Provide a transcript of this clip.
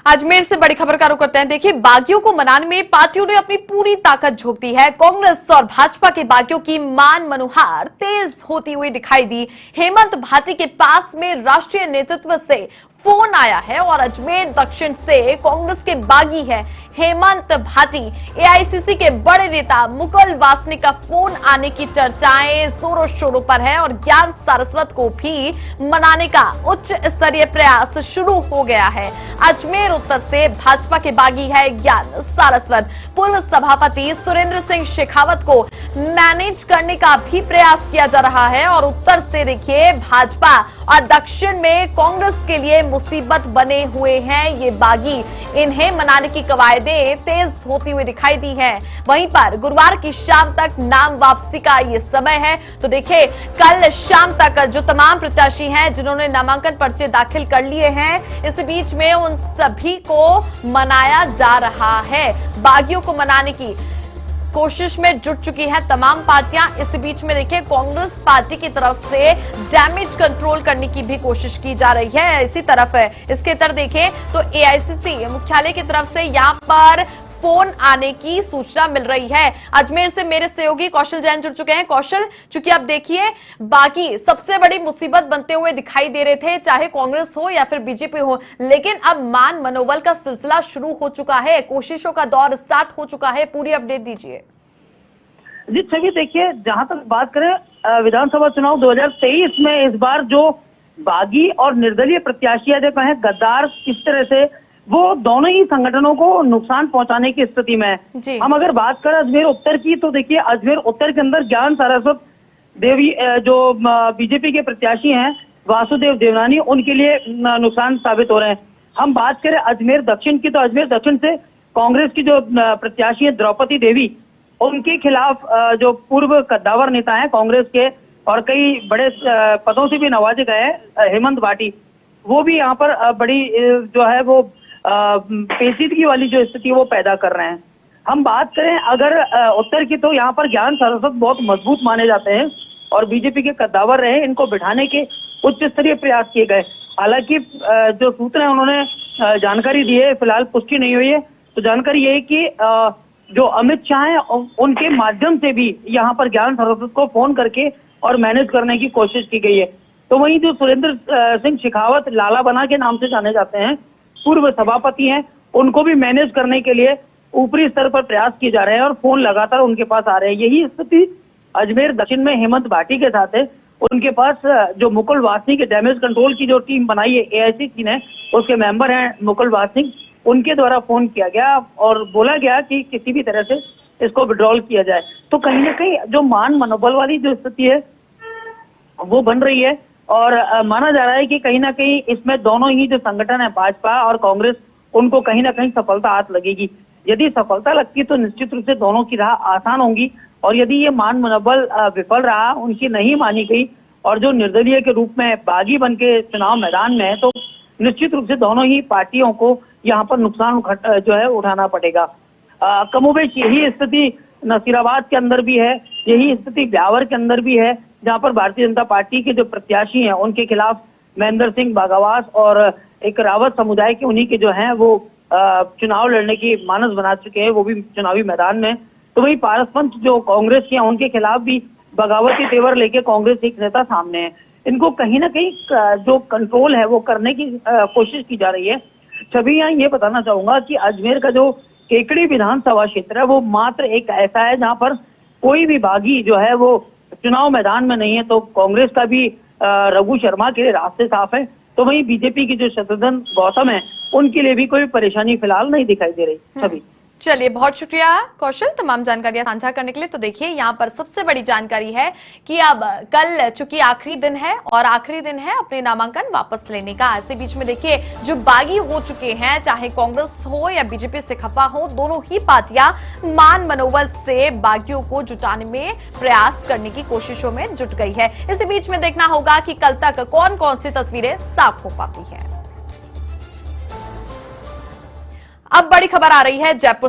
अजमेर से बड़ी खबर का रुख करते हैं। देखिए, बागियों को मनाने में पार्टियों ने अपनी पूरी ताकत झोंक दी है। कांग्रेस और भाजपा के बागियों की मान मनोहार तेज होती हुई दिखाई दी। हेमंत भाटी के पास में राष्ट्रीय नेतृत्व से फोन आया है और अजमेर दक्षिण से कांग्रेस के बागी है हेमंत भाटी। एआईसीसी के बड़े नेता मुकुल वासनिक का फोन आने की चर्चाएं जोरों शोरों पर है और ज्ञान सारस्वत को भी मनाने का उच्च स्तरीय प्रयास शुरू हो गया है। अजमेर उत्तर से भाजपा के बागी है ज्ञान सारस्वत। पूर्व सभापति सुरेंद्र सिंह शेखावत को मैनेज करने का भी प्रयास किया जा रहा है और उत्तर से देखिए भाजपा और दक्षिण में कांग्रेस के लिए मुसीबत बने हुए हैं ये बागी। इन्हें मनाने की कवायदें तेज होती हुई दिखाई दी हैं। वहीं पर गुरुवार की शाम तक नाम वापसी का ये समय है। तो देखिए, कल शाम तक जो तमाम प्रत्याशी हैं जिन्होंने नामांकन पर्चे दाखिल कर लिए हैं, इस बीच में उन सभी को मनाया जा रहा है। बागियों को मनाने की कोशिश में जुट चुकी है तमाम पार्टियां। इस बीच में देखिए, कांग्रेस पार्टी की तरफ से डैमेज कंट्रोल करने की भी कोशिश की जा रही है। इसी तरफ है इसके तरफ देखें तो एआईसीसी मुख्यालय की तरफ से यहां पर फोन आने की सूचना मिल रही है। अजमेर से मेरे सहयोगी कौशल जैन जुड़ चुके हैं। कौशल, चूंकि अब देखिए बाकी सबसे बड़ी मुसीबत बनते हुए दिखाई दे रहे थे, चाहे कांग्रेस हो या फिर बीजेपी हो, लेकिन अब मान मनोबल का सिलसिला शुरू हो चुका है, कोशिशों का दौर स्टार्ट हो चुका है। पूरी अपडेट दीजिए जी। छवि, देखिए, जहां तक बात करें विधानसभा चुनाव 2023 में इस बार जो बागी और निर्दलीय प्रत्याशी है, कहें गद्दार किस तरह से वो दोनों ही संगठनों को नुकसान पहुंचाने की स्थिति में है। हम अगर बात करें अजमेर उत्तर की, तो देखिए अजमेर उत्तर के अंदर ज्ञान सारस्वत देवी जो बीजेपी के प्रत्याशी हैं वासुदेव देवनानी, उनके लिए नुकसान साबित हो रहे हैं। हम बात करें अजमेर दक्षिण की, तो अजमेर दक्षिण से कांग्रेस की जो प्रत्याशी है द्रौपदी देवी, उनके खिलाफ जो पूर्व कद्दावर नेता है कांग्रेस के और कई बड़े पदों से भी नवाजे गए हैं हेमंत भाटी, वो भी यहाँ पर बड़ी जो है वो पेचीदगी वाली जो स्थिति वो पैदा कर रहे हैं। हम बात करें अगर उत्तर की, तो यहाँ पर ज्ञान सारस्वत बहुत मजबूत माने जाते हैं और बीजेपी के कद्दावर रहे, इनको बिठाने के उच्च स्तरीय प्रयास किए गए। हालांकि जो सूत्र है उन्होंने जानकारी दी है, फिलहाल पुष्टि नहीं हुई है, तो जानकारी ये है कि जो अमित शाह है उनके माध्यम से भी यहाँ पर ज्ञान सारस्वत को फोन करके और मैनेज करने की कोशिश की गई है। तो वहीं जो सुरेंद्र सिंह शेखावत लाला बना के नाम से जाने जाते हैं, पूर्व सभापति हैं, उनको भी मैनेज करने के लिए ऊपरी स्तर पर प्रयास किए जा रहे हैं और फोन लगातार उनके पास आ रहे हैं। यही स्थिति अजमेर दक्षिण में हेमंत भाटी के साथ है। उनके पास जो मुकुल वासनिक के डैमेज कंट्रोल की जो टीम बनाई है एआईसीसी ने, उसके मेंबर हैं मुकुल वासनिक, उनके द्वारा फोन किया गया और बोला गया कि किसी भी तरह से इसको विड्रॉल किया जाए। तो कहीं ना कहीं जो मान मनोबल वाली जो स्थिति है वो बन रही है और माना जा रहा है कि कहीं ना कहीं इसमें दोनों ही जो संगठन है भाजपा और कांग्रेस, उनको कहीं ना कहीं सफलता हाथ लगेगी। यदि सफलता लगती है तो निश्चित रूप से दोनों की राह आसान होंगी और यदि ये मान मनोबल विफल रहा, उनकी नहीं मानी गई और जो निर्दलीय के रूप में बागी बन के चुनाव मैदान में है, तो निश्चित रूप से दोनों ही पार्टियों को यहाँ पर नुकसान जो है उठाना पड़ेगा। कमोबेश यही स्थिति नसीराबाद के अंदर भी है, यही स्थिति ब्यावर के अंदर भी है, जहां पर भारतीय जनता पार्टी के जो प्रत्याशी हैं उनके खिलाफ महेंद्र सिंह बागावास और एक रावत समुदाय के उन्हीं के जो हैं वो चुनाव लड़ने की मानस बना चुके हैं, वो भी चुनावी मैदान में। तो वही पारस पंच जो कांग्रेस के हैं, उनके खिलाफ भी बगावती तेवर लेके कांग्रेस एक नेता सामने है। इनको कहीं ना कहीं जो कंट्रोल है वो करने की कोशिश की जा रही है। सभी यहाँ ये बताना चाहूंगा कि अजमेर का जो केकड़ी विधानसभा क्षेत्र है वो मात्र एक ऐसा है जहां पर कोई भी बागी जो है वो चुनाव मैदान में नहीं है, तो कांग्रेस का भी रघु शर्मा के लिए रास्ते साफ है। तो वहीं बीजेपी की जो शत्रुघ्न गौतम है, उनके लिए भी कोई परेशानी फिलहाल नहीं दिखाई दे रही। सभी चलिए, बहुत शुक्रिया कौशल तमाम जानकारियां साझा करने के लिए। तो देखिए, यहाँ पर सबसे बड़ी जानकारी है कि अब कल चूंकि आखिरी दिन है और आखिरी दिन है अपने नामांकन वापस लेने का। ऐसे बीच में देखिए, जो बागी हो चुके हैं, चाहे कांग्रेस हो या बीजेपी से खफा हो, दोनों ही पार्टियां मान मनोबल से बागियों को जुटाने में प्रयास करने की कोशिशों में जुट गई है। इसी बीच में देखना होगा कि कल तक कौन कौन सी तस्वीरें साफ हो पाती है। अब बड़ी खबर आ रही है जयपुर